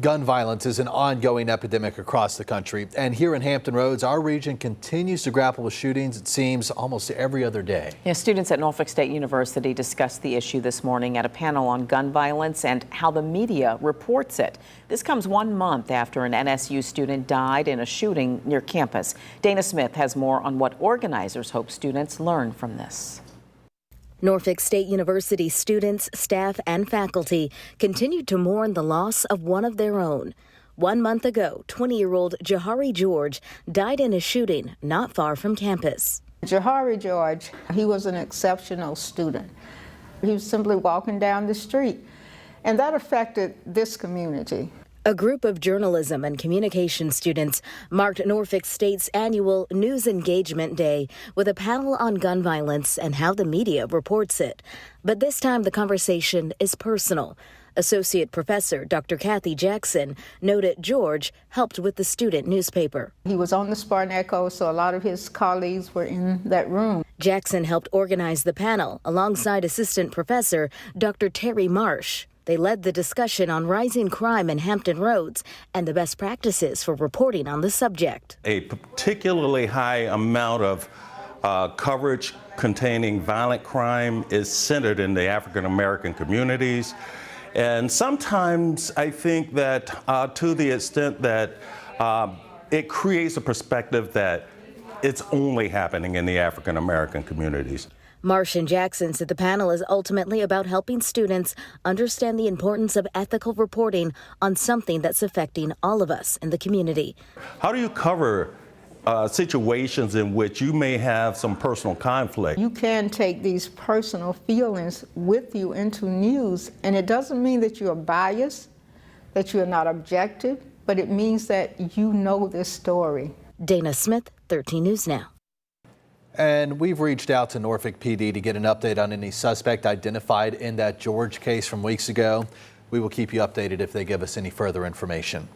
Gun violence is an ongoing epidemic across the country, and here in Hampton Roads, our region continues to grapple with shootings, it seems, almost every other day. Yeah, students at Norfolk State University discussed the issue this morning at a panel on gun violence and how the media reports it. This comes 1 month after an NSU student died in a shooting near campus. Dana Smith has more on what organizers hope students learn from this. Norfolk State University students, staff, and faculty continued to mourn the loss of one of their own. 1 month ago, 20-year-old Jahari George died in a shooting not far from campus. Jahari George, he was an exceptional student. He was simply walking down the street, and that affected this community. A group of journalism and communication students marked Norfolk State's annual News Engagement Day with a panel on gun violence and how the media reports it. But this time the conversation is personal. Associate Professor Dr. Cathy Jackson noted George helped with the student newspaper. He was on the Spartan Echo, so a lot of his colleagues were in that room. Jackson helped organize the panel alongside Assistant Professor Dr. Terry Marsh. They led the discussion on rising crime in Hampton Roads and the best practices for reporting on the subject. A particularly high amount of coverage containing violent crime is centered in the African American communities. And sometimes I think that to the extent that it creates a perspective that it's only happening in the African American communities. Marsh and Jackson said the panel is ultimately about helping students understand the importance of ethical reporting on something that's affecting all of us in the community. How do you cover situations in which you may have some personal conflict? You can take these personal feelings with you into news, and it doesn't mean that you're biased, that you're not objective, but it means that you know this story. Dana Smith, 13 News Now. And we've reached out to Norfolk PD to get an update on any suspect identified in that George case from weeks ago. We will keep you updated if they give us any further information.